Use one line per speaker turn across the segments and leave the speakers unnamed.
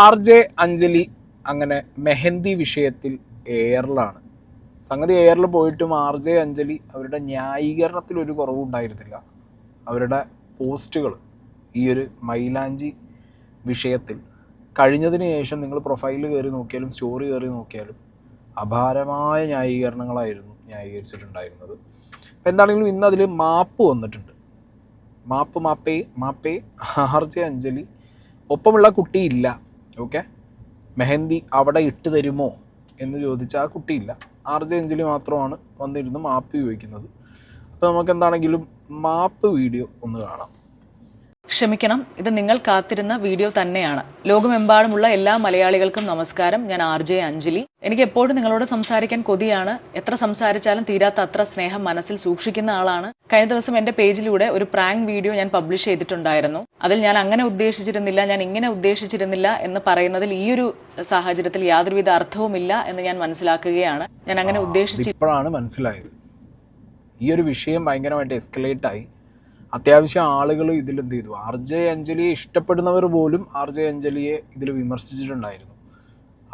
RJ Anjali അങ്ങനെ മെഹന്തി വിഷയത്തിൽ എയറിലാണ്. സംഗതി എയറിൽ പോയിട്ടും RJ അഞ്ജലി അവരുടെ ന്യായീകരണത്തിൽ ഒരു കുറവും ഉണ്ടായിരുന്നില്ല. അവരുടെ പോസ്റ്റുകൾ ഈ ഒരു മൈലാഞ്ചി വിഷയത്തിൽ കഴിഞ്ഞതിന് ശേഷം നിങ്ങൾ പ്രൊഫൈലിൽ കയറി നോക്കിയാലും സ്റ്റോറി കയറി നോക്കിയാലും അപാരമായ ന്യായീകരണങ്ങളായിരുന്നു ന്യായീകരിച്ചിട്ടുണ്ടായിരുന്നത്. അപ്പോൾ എന്താണെങ്കിലും ഇന്ന് അതിൽ മാപ്പ് വന്നിട്ടുണ്ട്. മാപ്പേ RJ അഞ്ജലി ഒപ്പമുള്ള കുട്ടിയില്ല. ഓക്കെ, മെഹന്തി അവിടെ ഇട്ട് തരുമോ എന്ന് ചോദിച്ചാൽ ആ കുട്ടിയില്ല. RJ അഞ്ജലി മാത്രമാണ് വന്നിരുന്ന് മാപ്പ് ചോദിക്കുന്നത്. അപ്പോൾ നമുക്ക് എന്താണെങ്കിലും മാപ്പ് വീഡിയോ ഒന്ന് കാണാം.
ക്ഷമിക്കണം, ഇത് നിങ്ങൾ കാത്തിരുന്ന വീഡിയോ തന്നെയാണ്. ലോകമെമ്പാടുമുള്ള എല്ലാ മലയാളികൾക്കും നമസ്കാരം. ഞാൻ RJ അഞ്ജലി. എനിക്ക് എപ്പോഴും നിങ്ങളോട് സംസാരിക്കാൻ കൊതിയാണ്. എത്ര സംസാരിച്ചാലും തീരാത്ത അത്ര സ്നേഹം മനസ്സിൽ സൂക്ഷിക്കുന്ന ആളാണ്. കഴിഞ്ഞ ദിവസം എന്റെ പേജിലൂടെ ഒരു പ്രാങ്ക് വീഡിയോ ഞാൻ പബ്ലിഷ് ചെയ്തിട്ടുണ്ടായിരുന്നു. അതിൽ ഞാൻ അങ്ങനെ ഉദ്ദേശിച്ചിരുന്നില്ല, ഞാൻ ഇങ്ങനെ ഉദ്ദേശിച്ചിരുന്നില്ല എന്ന് പറയുന്നതിൽ ഈ ഒരു സാഹചര്യത്തിൽ യാതൊരുവിധ അർത്ഥവുമില്ല എന്ന് ഞാൻ മനസ്സിലാക്കുകയാണ്. ഞാൻ അങ്ങനെ
ഇപ്പോഴാണ് മനസ്സിലായത്. ഈ ഒരു വിഷയം ഭയങ്കരമായിട്ട് എസ്കലേറ്റ് ആയി. അത്യാവശ്യം ആളുകൾ ഇതിൽ എന്ത് ചെയ്തു, RJ അഞ്ജലിയെ ഇഷ്ടപ്പെടുന്നവർ പോലും RJ അഞ്ജലിയെ ഇതിൽ വിമർശിച്ചിട്ടുണ്ടായിരുന്നു.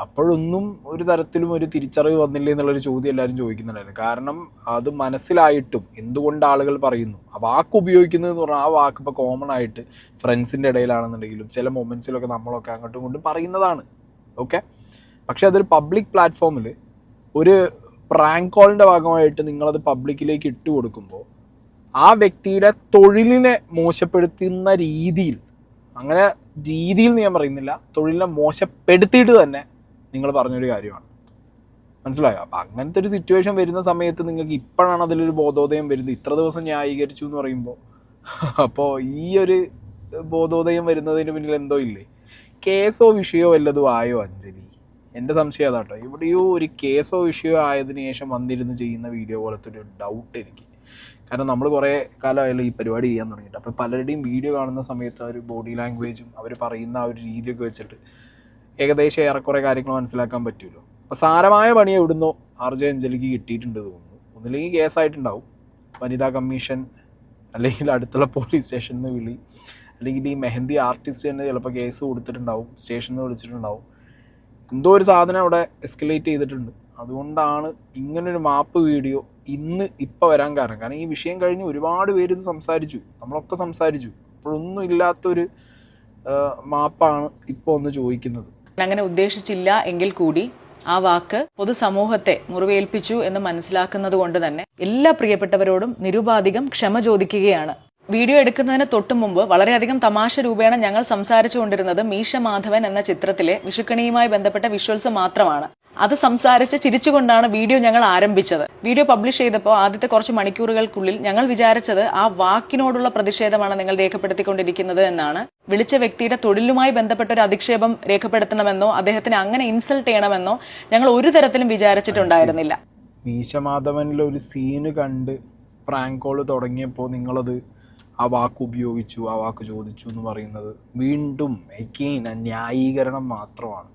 അപ്പോഴൊന്നും ഒരു തരത്തിലും ഒരു തിരിച്ചറിവ് വന്നില്ലേ എന്നുള്ളൊരു ചോദ്യം എല്ലാവരും ചോദിക്കുന്നുണ്ടായിരുന്നു. കാരണം അത് മനസ്സിലായിട്ടും എന്തുകൊണ്ട് ആളുകൾ പറയുന്നു, ആ വാക്ക് ഉപയോഗിക്കുന്നതെന്ന് പറഞ്ഞാൽ ആ വാക്ക് ഇപ്പോൾ കോമൺ ആയിട്ട് ഫ്രണ്ട്സിൻ്റെ ഇടയിലാണെന്നുണ്ടെങ്കിലും ചില മൊമെൻറ്റ്സിലൊക്കെ നമ്മളൊക്കെ അങ്ങോട്ടും ഇങ്ങോട്ടും പറയുന്നതാണ്. ഓക്കെ, പക്ഷേ അതൊരു പബ്ലിക് പ്ലാറ്റ്ഫോമിൽ ഒരു പ്രാങ്ക് കോളിൻ്റെ ഭാഗമായിട്ട് നിങ്ങളത് പബ്ലിക്കിലേക്ക് ഇട്ട് കൊടുക്കുമ്പോൾ ആ വ്യക്തിയുടെ തൊഴിലിനെ മോശപ്പെടുത്തുന്ന രീതിയിൽ, അങ്ങനെ രീതിയിൽ ഞാൻ പറയുന്നില്ല, തൊഴിലിനെ മോശപ്പെടുത്തിയിട്ട് തന്നെ നിങ്ങൾ പറഞ്ഞൊരു കാര്യമാണ്. മനസ്സിലായോ? അപ്പം അങ്ങനത്തെ ഒരു സിറ്റുവേഷൻ വരുന്ന സമയത്ത് നിങ്ങൾക്ക് ഇപ്പോഴാണ് അതിലൊരു ബോധോദയം വരുന്നത്. ഇത്ര ദിവസം ന്യായീകരിച്ചു എന്ന് പറയുമ്പോൾ അപ്പോൾ ഈ ഒരു ബോധോദയം വരുന്നതിന് പിന്നിൽ എന്തോ ഇല്ലേ, കേസോ വിഷയമോ വല്ലതും ആയോ അഞ്ജലി? എൻ്റെ സംശയം അതാട്ടോ. എവിടെയോ ഒരു കേസോ വിഷയമോ ആയതിനു ശേഷം വന്നിരുന്ന് ചെയ്യുന്ന വീഡിയോ പോലത്തെ ഒരു ഡൗട്ട് എനിക്ക്. കാരണം നമ്മൾ കുറേ കാലമായാലും ഈ പരിപാടി ചെയ്യാൻ തുടങ്ങിയിട്ട്. അപ്പോൾ പലരുടെയും വീഡിയോ കാണുന്ന സമയത്ത് ഒരു ബോഡി ലാംഗ്വേജും അവർ പറയുന്ന ആ ഒരു രീതിയൊക്കെ വെച്ചിട്ട് ഏകദേശം ഏറെക്കുറെ കാര്യങ്ങൾ മനസ്സിലാക്കാൻ പറ്റുമല്ലോ. അപ്പോൾ സാരമായ പണി എവിടുന്നോ RJ അഞ്ജലിക്ക് കിട്ടിയിട്ടുണ്ട് തോന്നുന്നു. ഒന്നില്ലെങ്കിൽ കേസായിട്ടുണ്ടാവും, വനിതാ കമ്മീഷൻ അല്ലെങ്കിൽ അടുത്തുള്ള പോലീസ് സ്റ്റേഷനിൽ നിന്ന് വിളി, അല്ലെങ്കിൽ ഈ മെഹന്തി ആർട്ടിസ്റ്റ് തന്നെ ചിലപ്പോൾ കേസ് കൊടുത്തിട്ടുണ്ടാവും, സ്റ്റേഷനിൽ നിന്ന് വിളിച്ചിട്ടുണ്ടാവും. എന്തോ ഒരു സാധനം അവിടെ എസ്കലേറ്റ് ചെയ്തിട്ടുണ്ട്. അതുകൊണ്ടാണ് ഇങ്ങനൊരു മാപ്പ് വീഡിയോ ഇപ്പോൾ വരാൻ കാരണം ഈ വിഷയം കഴിഞ്ഞ് ഒരുപാട് പേര് ഇത് സംസാരിച്ചു, നമ്മളൊക്കെ സംസാരിച്ചു. അപ്പോഴൊന്നും ഇല്ലാത്തൊരു മാപ്പാണ് ഇപ്പോൾ ഒന്ന് ചോദിക്കുന്നത്.
അങ്ങനെ ഉദ്ദേശിച്ചില്ല എങ്കിൽ കൂടി ആ വാക്ക് പൊതുസമൂഹത്തെ മുറിവേൽപ്പിച്ചു എന്ന് മനസ്സിലാക്കുന്നത് കൊണ്ട് തന്നെ എല്ലാ പ്രിയപ്പെട്ടവരോടും നിരുപാധികം ക്ഷമ ചോദിക്കുകയാണ്. വീഡിയോ എടുക്കുന്നതിന് തൊട്ടു മുമ്പ് വളരെയധികം തമാശ രൂപേണ ഞങ്ങൾ സംസാരിച്ചുകൊണ്ടിരുന്നത് മീശ മാധവൻ എന്ന ചിത്രത്തിലെ വിഷുക്കണിയുമായി ബന്ധപ്പെട്ട വിഷ്വൽസ് മാത്രമാണ്. അത് സംസാരിച്ച് ചിരിച്ചുകൊണ്ടാണ് വീഡിയോ ഞങ്ങൾ ആരംഭിച്ചത്. വീഡിയോ പബ്ലിഷ് ചെയ്തപ്പോൾ ആദ്യത്തെ കുറച്ച് മണിക്കൂറുകൾക്കുള്ളിൽ ഞങ്ങൾ വിചാരിച്ചത് ആ വാക്കിനോടുള്ള പ്രതിഷേധമാണ് നിങ്ങൾ രേഖപ്പെടുത്തിക്കൊണ്ടിരിക്കുന്നത് എന്നാണ്. വിളിച്ച വ്യക്തിയുടെ തൊഴിലുമായി ബന്ധപ്പെട്ട ഒരു അധിക്ഷേപം രേഖപ്പെടുത്തണമെന്നോ അദ്ദേഹത്തിന് അങ്ങനെ ഇൻസൾട്ട് ചെയ്യണമെന്നോ ഞങ്ങൾ ഒരു തരത്തിലും വിചാരിച്ചിട്ടുണ്ടായിരുന്നില്ല.
മീശ മാധവനിലെ ഒരു സീന് കണ്ട് പ്രാങ്ക് കോൾ തുടങ്ങിയപ്പോൾ നിങ്ങളത് ആ വാക്ക് ഉപയോഗിച്ചു, ആ വാക്ക് ചോദിച്ചു എന്ന് പറയുന്നത് വീണ്ടും എഗെയിൻ ന്യായീകരണം മാത്രമാണ്.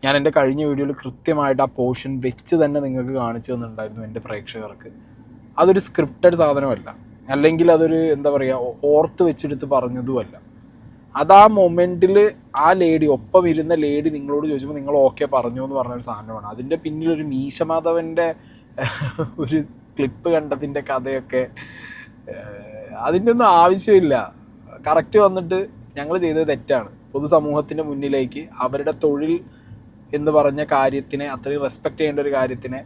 ഞാൻ എൻ്റെ കഴിഞ്ഞ വീഡിയോയിൽ കൃത്യമായിട്ട് ആ പോർഷൻ വെച്ച് തന്നെ നിങ്ങൾക്ക് കാണിച്ചു തന്നിട്ടുണ്ടായിരുന്നു എൻ്റെ പ്രേക്ഷകർക്ക്. അതൊരു സ്ക്രിപ്റ്റഡ് സാധനമല്ല, അല്ലെങ്കിൽ അതൊരു എന്താ പറയുക ഓർത്ത് വെച്ചെടുത്ത് പറഞ്ഞതുമല്ല. അത് ആ മൊമെൻറ്റിൽ ആ ലേഡി ഒപ്പം ഇരുന്ന ലേഡി നിങ്ങളോട് ചോദിച്ചപ്പോൾ നിങ്ങൾ ഓക്കെ പറഞ്ഞു എന്ന് പറഞ്ഞൊരു സാധനമാണ്. അതിൻ്റെ പിന്നിലൊരു മീശ മാധവൻ്റെ ഒരു ക്ലിപ്പ് കണ്ടതിൻ്റെ കഥയൊക്കെ അതിൻ്റെ ഒന്നും ആവശ്യമില്ല. കറക്റ്റ് വന്നിട്ട് ഞങ്ങൾ ചെയ്തത് തെറ്റാണ്. പൊതുസമൂഹത്തിൻ്റെ മുന്നിലേക്ക് അവരുടെ തൊഴിൽ എന്ന് പറഞ്ഞ കാര്യത്തിനെ, അത്രയും റെസ്പെക്റ്റ് ചെയ്യേണ്ട ഒരു കാര്യത്തിനെ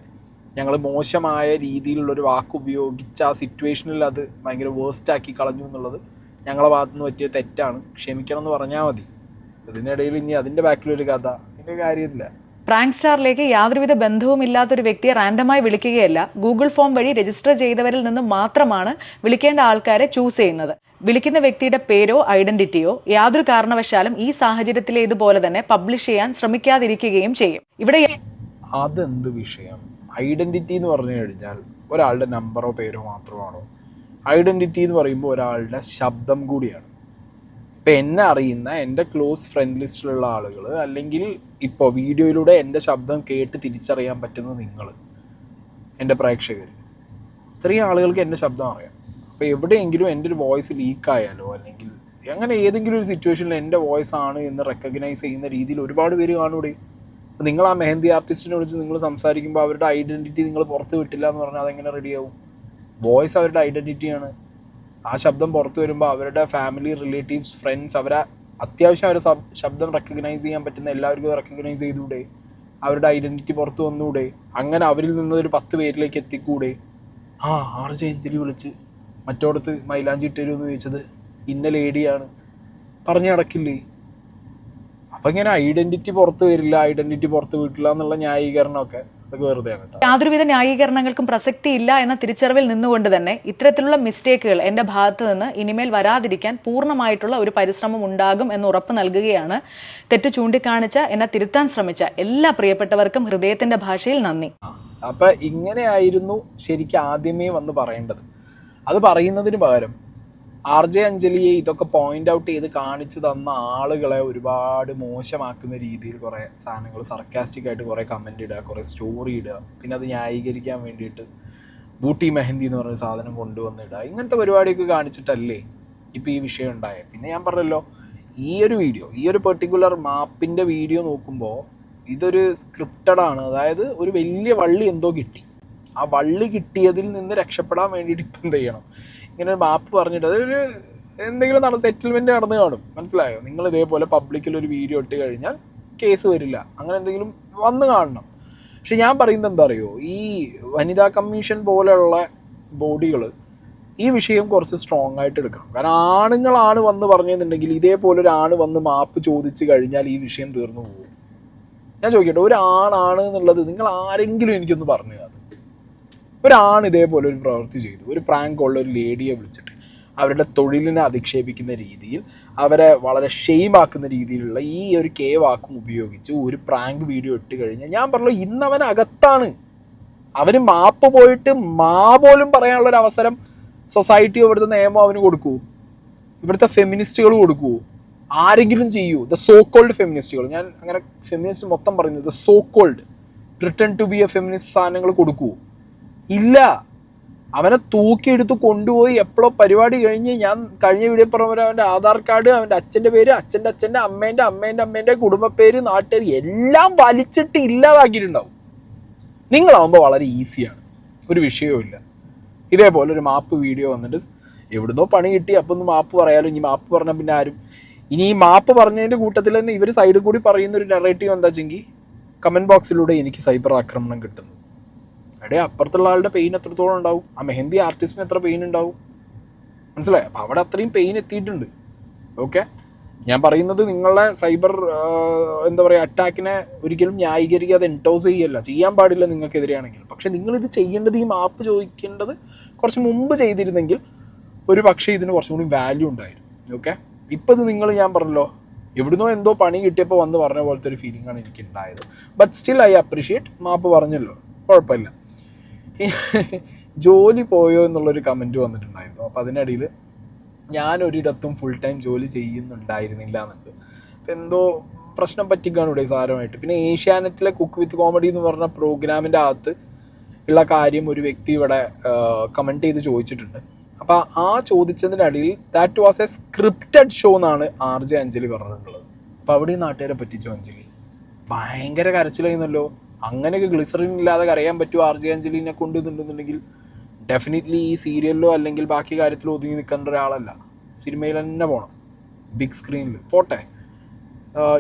ഞങ്ങൾ മോശമായ രീതിയിലുള്ളൊരു വാക്ക് ഉപയോഗിച്ച് ആ സിറ്റുവേഷനിൽ അത് ഭയങ്കര വേസ്റ്റാക്കി കളഞ്ഞു എന്നുള്ളത് ഞങ്ങളെ ഭാഗത്തുനിന്ന് പറ്റിയ തെറ്റാണ്. ക്ഷമിക്കണം എന്ന് പറഞ്ഞാൽ മതി. ഇതിനിടയിൽ ഇനി അതിൻ്റെ ബാക്കിലൊരു കഥ, അതിൻ്റെ കാര്യമില്ല.
പ്രാങ്ക് സ്റ്റാറിലേക്ക് യാതൊരുവിധ ബന്ധവുമില്ലാത്തൊരു വ്യക്തിയെ റാൻഡമായി വിളിക്കുകയല്ല, ഗൂഗിൾ ഫോം വഴി രജിസ്റ്റർ ചെയ്തവരിൽ നിന്ന് മാത്രമാണ് വിളിക്കേണ്ട ആൾക്കാരെ ചൂസ് ചെയ്യുന്നത്. വിളിക്കുന്ന വ്യക്തിയുടെ പേരോ ഐഡന്റിറ്റിയോ യാതൊരു കാരണവശാലും ഈ സാഹചര്യത്തിലെ ഇതുപോലെ തന്നെ പബ്ലിഷ് ചെയ്യാൻ ശ്രമിക്കാതിരിക്കുകയും ചെയ്യും. ഇവിടെ
അതെന്ത് വിഷയം? ഐഡന്റിറ്റി എന്ന് പറഞ്ഞു കഴിഞ്ഞാൽ ഒരാളുടെ നമ്പറോ പേരോ മാത്രമാണോ? ഐഡന്റിറ്റി എന്ന് പറയുമ്പോൾ ഒരാളുടെ ശബ്ദം കൂടിയാണ്. ഇപ്പം എന്നെ അറിയുന്ന എൻ്റെ ക്ലോസ് ഫ്രണ്ട് ലിസ്റ്റിലുള്ള ആളുകൾ, അല്ലെങ്കിൽ ഇപ്പോൾ വീഡിയോയിലൂടെ എൻ്റെ ശബ്ദം കേട്ട് തിരിച്ചറിയാൻ പറ്റുന്ന നിങ്ങൾ, എൻ്റെ പ്രേക്ഷകർ, ഇത്രയും ആളുകൾക്ക് എൻ്റെ ശബ്ദം അറിയാം. അപ്പോൾ എവിടെയെങ്കിലും എൻ്റെ ഒരു വോയിസ് ലീക്കായാലോ അല്ലെങ്കിൽ അങ്ങനെ ഏതെങ്കിലും ഒരു സിറ്റുവേഷനിൽ എൻ്റെ വോയിസ് ആണ് എന്ന് റെക്കഗ്നൈസ് ചെയ്യുന്ന രീതിയിൽ ഒരുപാട് പേര് കാണൂടെ. നിങ്ങൾ ആ മെഹന്തി ആർട്ടിസ്റ്റിനെ വിളിച്ച് നിങ്ങൾ സംസാരിക്കുമ്പോൾ അവരുടെ ഐഡൻറ്റിറ്റി നിങ്ങൾ പുറത്ത് വിട്ടില്ല എന്ന് പറഞ്ഞാൽ അതെങ്ങനെ റെഡിയാവും? വോയിസ് അവരുടെ ഐഡൻറ്റിറ്റിയാണ്. ആ ശബ്ദം പുറത്ത് വരുമ്പോൾ അവരുടെ ഫാമിലി, റിലേറ്റീവ്സ്, ഫ്രണ്ട്സ്, അവരെ അത്യാവശ്യം അവരെ ശബ്ദം റെക്കഗ്നൈസ് ചെയ്യാൻ പറ്റുന്ന എല്ലാവർക്കും റെക്കഗ്നൈസ് ചെയ്തുകൂടെ? അവരുടെ ഐഡൻറ്റിറ്റി പുറത്ത് വന്നുകൂടെ? അങ്ങനെ അവരിൽ നിന്ന് ഒരു 10 പേരിലേക്ക് എത്തിക്കൂടെ? RJ അഞ്ജലി വിളിച്ച് മറ്റോടത്ത് മൈലാഞ്ചി ഇട്ടുതരുമെന്ന് ചോദിച്ചത് ഇന്ന ലേഡിയാണ് പറഞ്ഞു നടക്കില്ലേ? അപ്പം ഇങ്ങനെ ഐഡൻറ്റിറ്റി പുറത്ത് വരില്ല, ഐഡൻറ്റിറ്റി പുറത്ത് വിട്ടില്ല എന്നുള്ള ന്യായീകരണമൊക്കെ അതൊക്കെ വെറുതെയാണ് കേട്ടോ.
യാതൊരുവിധ ന്യായീകരണങ്ങൾക്കും പ്രസക്തിയില്ല എന്ന തിരിച്ചറിവിൽ നിന്നുകൊണ്ട് തന്നെ ഇത്തരത്തിലുള്ള മിസ്റ്റേക്കുകൾ എൻ്റെ ഭാഗത്ത് നിന്ന് ഇനിമേൽ വരാതിരിക്കാൻ പൂർണ്ണമായിട്ടുള്ള ഒരു പരിശ്രമം ഉണ്ടാകും എന്ന് ഉറപ്പ് നൽകുകയാണ്. തെറ്റ് ചൂണ്ടിക്കാണിച്ച, എന്നെ തിരുത്താൻ ശ്രമിച്ച എല്ലാ പ്രിയപ്പെട്ടവർക്കും ഹൃദയത്തിൻ്റെ ഭാഷയിൽ നന്ദി.
അപ്പം ഇങ്ങനെയായിരുന്നു ശരിക്കും ആദ്യമേ വന്ന് പറയേണ്ടത്. അത് പറയുന്നതിന് പകരം RJ അഞ്ജലിയെ ഇതൊക്കെ പോയിന്റ് ഔട്ട് ചെയ്ത് കാണിച്ചു തന്ന ആളുകളെ ഒരുപാട് മോശമാക്കുന്ന രീതിയിൽ കുറേ സാധനങ്ങൾ സർക്കാസ്റ്റിക് ആയിട്ട് കുറേ കമൻ്റ് ഇടുക, കുറേ സ്റ്റോറി ഇടുക, പിന്നെ അത് ന്യായീകരിക്കാൻ വേണ്ടിയിട്ട് ബൂട്ടി മെഹന്തി എന്ന് പറഞ്ഞ സാധനം കൊണ്ടുവന്നിടുക, ഇങ്ങനത്തെ പരിപാടിയൊക്കെ കാണിച്ചിട്ടല്ലേ ഇപ്പോൾ ഈ വിഷയം ഉണ്ടായത്. പിന്നെ ഞാൻ പറഞ്ഞല്ലോ, ഈ ഒരു പെർട്ടിക്കുലർ മാപ്പിൻ്റെ വീഡിയോ നോക്കുമ്പോൾ ഇതൊരു സ്ക്രിപ്റ്റഡാണ്. അതായത് ഒരു വലിയ വള്ളി എന്തോ കിട്ടി, ആ വള്ളി കിട്ടിയതിൽ നിന്ന് രക്ഷപ്പെടാൻ വേണ്ടിയിട്ട് ഇപ്പം എന്ത് ചെയ്യണം, ഇങ്ങനെ ഒരു മാപ്പ് പറഞ്ഞിട്ട് അതൊരു എന്തെങ്കിലും സെറ്റിൽമെൻറ്റ് നടന്ന് കാണും. മനസ്സിലായോ? നിങ്ങൾ ഇതേപോലെ പബ്ലിക്കിൽ ഒരു വീഡിയോ ഇട്ട് കഴിഞ്ഞാൽ കേസ് വരില്ല, അങ്ങനെ എന്തെങ്കിലും വന്ന് കാണണം. പക്ഷെ ഞാൻ പറയുന്നത് എന്താ അറിയോ, ഈ വനിതാ കമ്മീഷൻ പോലെയുള്ള ബോഡികൾ ഈ വിഷയം കുറച്ച് സ്ട്രോങ് ആയിട്ട് എടുക്കണം. കാരണം ആണുങ്ങളാണ് വന്ന് പറഞ്ഞതെന്നുണ്ടെങ്കിൽ ഇതേപോലെ ഒരു ആണ് വന്ന് മാപ്പ് ചോദിച്ചു കഴിഞ്ഞാൽ ഈ വിഷയം തീർന്നു പോകും. ഞാൻ ചോദിക്കട്ടെ, ഒരു ആണാണ് എന്നുള്ളത് നിങ്ങൾ ആരെങ്കിലും എനിക്കൊന്ന് പറഞ്ഞു അത്. ഒരാണ് ഇതേപോലെ ഒരു പ്രവൃത്തി ചെയ്തു, ഒരു പ്രാങ്ക് ഉള്ള ഒരു ലേഡിയെ വിളിച്ചിട്ട് അവരുടെ തൊഴിലിനെ അധിക്ഷേപിക്കുന്ന രീതിയിൽ, അവരെ വളരെ ഷെയിമാക്കുന്ന രീതിയിലുള്ള ഈ ഒരു വാക്കും ഉപയോഗിച്ച് ഒരു പ്രാങ്ക് വീഡിയോ ഇട്ട് കഴിഞ്ഞാൽ ഞാൻ പറഞ്ഞു ഇന്നവൻ അകത്താണ്. അവന് മാപ്പ് പോയിട്ട് പോലും പറയാനുള്ളൊരു അവസരം സൊസൈറ്റിയോ ഇവിടുത്തെ നിയമം അവന് കൊടുക്കൂ? ഇവിടുത്തെ ഫെമിനിസ്റ്റുകൾ കൊടുക്കൂ? ആരെങ്കിലും ചെയ്യൂ? ദ സോ കോൾഡ് ഫെമിനിസ്റ്റുകൾ, ഞാൻ അങ്ങനെ ഫെമിനിസ്റ്റ് മൊത്തം പറയുന്നത് the so called pretend to be a feminist സാധനങ്ങൾ കൊടുക്കൂ? ഇല്ല. അവനെ തൂക്കിയെടുത്ത് കൊണ്ടുപോയി എപ്പോഴോ പരിപാടി കഴിഞ്ഞ്, ഞാൻ കഴിഞ്ഞ വീഡിയോ പറഞ്ഞ പോലെ അവൻ്റെ ആധാർ കാർഡ്, അവൻ്റെ അച്ഛൻ്റെ പേര്, അച്ഛൻ്റെ അമ്മേൻ്റെ കുടുംബപ്പേര്, നാട്ടുകാർ എല്ലാം വലിച്ചിട്ട് ഇല്ലാതാക്കിയിട്ടുണ്ടാവും. നിങ്ങളാവുമ്പോൾ വളരെ ഈസിയാണ്, ഒരു വിഷയവും ഇല്ല. ഇതേപോലെ ഒരു മാപ്പ് വീഡിയോ വന്നിട്ട് എവിടുന്നോ പണി കിട്ടി, അപ്പോൾ ഒന്ന് മാപ്പ് പറയാലോ. ഇനി മാപ്പ് പറഞ്ഞാൽ പിന്നെ ആരും, ഇനി ഈ മാപ്പ് പറഞ്ഞതിൻ്റെ കൂട്ടത്തിൽ തന്നെ ഇവർ സൈഡിൽ കൂടി പറയുന്നൊരു നെറേറ്റീവ് എന്താ വെച്ചെങ്കിൽ കമൻറ്റ് ബോക്സിലൂടെ എനിക്ക് സൈബർ ആക്രമണം കിട്ടുന്നു. അവിടെ അപ്പുറത്തുള്ള ആളുടെ പെയിൻ എത്രത്തോളം ഉണ്ടാവും, ആ മെഹന്തി ആർട്ടിസ്റ്റിന് എത്ര പെയിൻ ഉണ്ടാവും? മനസ്സിലായി? അപ്പോൾ അവിടെ അത്രയും പെയിൻ എത്തിയിട്ടുണ്ട്. ഓക്കെ, ഞാൻ പറയുന്നത് നിങ്ങളുടെ സൈബർ അറ്റാക്കിനെ ഒരിക്കലും ന്യായീകരിക്കാതെ എൻഡോസ് ചെയ്യല്ല, ചെയ്യാൻ പാടില്ല നിങ്ങൾക്കെതിരെയാണെങ്കിൽ. പക്ഷേ നിങ്ങളിത് ചെയ്യേണ്ടത്, ഈ മാപ്പ് ചോദിക്കേണ്ടത് കുറച്ച് മുമ്പ് ചെയ്തിരുന്നെങ്കിൽ ഒരു പക്ഷേ ഇതിന് കുറച്ചും കൂടി വാല്യൂ ഉണ്ടായിരുന്നു. ഓക്കെ, ഇപ്പോൾ ഇത് ഞാൻ പറഞ്ഞല്ലോ, എവിടുന്നോ എന്തോ പണി കിട്ടിയപ്പോൾ വന്ന് പറഞ്ഞ പോലത്തെ ഒരു ഫീലിംഗാണ് എനിക്ക് ഉണ്ടായത്. ബട്ട് സ്റ്റിൽ ഐ അപ്രീഷിയേറ്റ്, മാപ്പ് പറഞ്ഞല്ലോ, കുഴപ്പമില്ല. ജോലി പോയോ എന്നുള്ളൊരു കമൻറ്റ് വന്നിട്ടുണ്ടായിരുന്നു. അപ്പോൾ അതിനിടയിൽ ഞാനൊരിടത്തും ഫുൾ ടൈം ജോലി ചെയ്യുന്നുണ്ടായിരുന്നില്ല എന്നുണ്ട്. അപ്പോൾ എന്തോ പ്രശ്നം പറ്റിക്കാണൂടെ സാരമായിട്ട്. പിന്നെ ഏഷ്യാനെറ്റിലെ കുക്ക് വിത്ത് കോമഡി എന്ന് പറഞ്ഞ പ്രോഗ്രാമിൻ്റെ അകത്ത് ഉള്ള കാര്യം ഒരു വ്യക്തി ഇവിടെ കമൻറ്റ് ചെയ്ത് ചോദിച്ചിട്ടുണ്ട്. അപ്പോൾ ആ ചോദിച്ചതിനിടയിൽ that was a scripted show എന്നാണ് RJ അഞ്ജലി പറഞ്ഞിട്ടുള്ളത്. അപ്പോൾ അവിടെ നാട്ടുകാരെ പറ്റിച്ചു അഞ്ജലി, ഭയങ്കര കരച്ചിലായിരുന്നല്ലോ. അങ്ങനെയൊക്കെ ഗ്ലിസറിൻ ഇല്ലാതെ കരയാൻ പറ്റുമോ RJ അഞ്ജലിനെ കൊണ്ടുവന്നിട്ടുണ്ടെന്നുണ്ടെങ്കിൽ? ഡെഫിനറ്റ്ലി ഈ സീരിയലിലോ അല്ലെങ്കിൽ ബാക്കി കാര്യത്തിലോ ഒതുങ്ങി നിൽക്കേണ്ട ഒരാളല്ല, സിനിമയിൽ തന്നെ പോകണം, ബിഗ് സ്ക്രീനിൽ പോട്ടെ,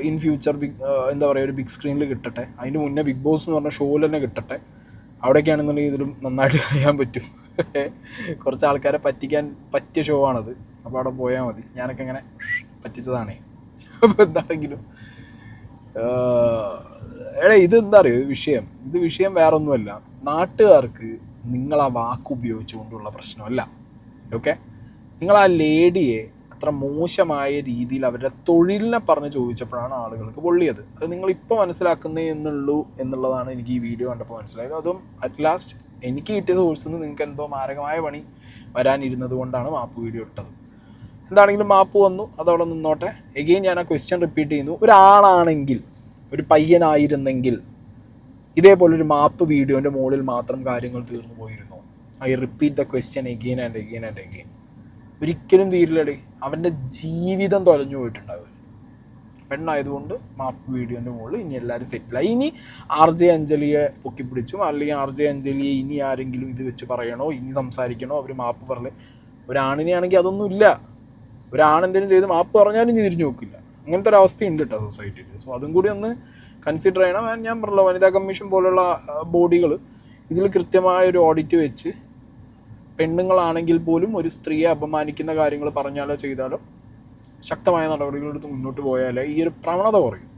ഇൻ ഫ്യൂച്ചർ ഒരു ബിഗ് സ്ക്രീനിൽ കിട്ടട്ടെ. അതിന് മുന്നേ ബിഗ് ബോസ് എന്ന് പറഞ്ഞ ഷോയിൽ തന്നെ കിട്ടട്ടെ. അവിടെയൊക്കെയാണെന്നുണ്ടെങ്കിൽ ഇതിലും നന്നായിട്ട് അറിയാൻ പറ്റും. കുറച്ച് ആൾക്കാരെ പറ്റിക്കാൻ പറ്റിയ ഷോ ആണത്. അപ്പോൾ അവിടെ പോയാൽ മതി. ഞാനൊക്കെ അങ്ങനെ പറ്റിച്ചതാണേ. അപ്പോൾ എന്താണെങ്കിലും ഇതെന്താ അറിയോ ഇത് വിഷയം വേറെ ഒന്നുമല്ല. നാട്ടുകാർക്ക് നിങ്ങൾ ആ വാക്ക് ഉപയോഗിച്ചുകൊണ്ടുള്ള പ്രശ്നമല്ല. ഓക്കെ, നിങ്ങൾ ആ ലേഡിയെ അത്ര മോശമായ രീതിയിൽ അവരുടെ തൊഴിലിനെ പറഞ്ഞ് ചോദിച്ചപ്പോഴാണ് ആളുകൾക്ക് പൊള്ളിയത്. അത് നിങ്ങളിപ്പോൾ മനസ്സിലാക്കുന്നേ എന്നുള്ളതാണ് എനിക്ക് ഈ വീഡിയോ കണ്ടപ്പോൾ മനസ്സിലായത്. അതും അറ്റ് ലാസ്റ്റ് എനിക്ക് കിട്ടിയ സോഴ്സിൽ നിന്ന് നിങ്ങൾക്ക് എന്തോ മാരകമായ പണി വരാനിരുന്നത് കൊണ്ടാണ് മാപ്പ് വീഡിയോ ഇട്ടത്. എന്താണെങ്കിലും മാപ്പ് വന്നു, അതവിടെ നിന്നോട്ടെ. എഗെയിൻ ഞാൻ ആ ക്വസ്റ്റ്യൻ റിപ്പീറ്റ് ചെയ്യുന്നു. ഒരാളാണെങ്കിൽ, ഒരു പയ്യനായിരുന്നെങ്കിൽ ഇതേപോലൊരു മാപ്പ് വീഡിയോൻ്റെ മുകളിൽ മാത്രം കാര്യങ്ങൾ തീർന്നു പോയിരുന്നു? I repeat the question again and again and again. ഒരിക്കലും തീരില്ലടേ. അവൻ്റെ ജീവിതം തൊലഞ്ഞു പോയിട്ടുണ്ടാവും. പെണ്ണായതുകൊണ്ട് മാപ്പ് വീഡിയോൻ്റെ മുകളിൽ ഇനി എല്ലാവരും സെറ്റിലായി. ഇനി RJ അഞ്ജലിയെ പൊക്കിപ്പിടിച്ചും അല്ലെങ്കിൽ RJ അഞ്ജലിയെ ഇനി ആരെങ്കിലും ഇത് വെച്ച് പറയണോ, ഇനി സംസാരിക്കണോ, അവർ മാപ്പ് പറയലേ. ഒരാണിനെയാണെങ്കിൽ അതൊന്നും ഇല്ല. ഒരാണെന്തെങ്കിലും ചെയ്ത് മാപ്പ് പറഞ്ഞാലും ഇനി തിരിഞ്ഞു നോക്കില്ല. അങ്ങനത്തെ ഒരു അവസ്ഥയുണ്ട് കേട്ടോ സൊസൈറ്റിയിൽ. സോ അതും കൂടി ഒന്ന് കൺസിഡർ ചെയ്യണം. ഞാൻ പറഞ്ഞല്ലോ, വനിതാ കമ്മീഷൻ പോലുള്ള ബോഡികൾ ഇതിൽ കൃത്യമായൊരു ഓഡിറ്റ് വെച്ച് പെണ്ണുങ്ങളാണെങ്കിൽ പോലും ഒരു സ്ത്രീയെ അപമാനിക്കുന്ന കാര്യങ്ങൾ പറഞ്ഞാലോ ചെയ്താലോ ശക്തമായ നടപടികളെടുത്ത് മുന്നോട്ട് പോയാലേ ഈ ഒരു പ്രവണത കുറയും.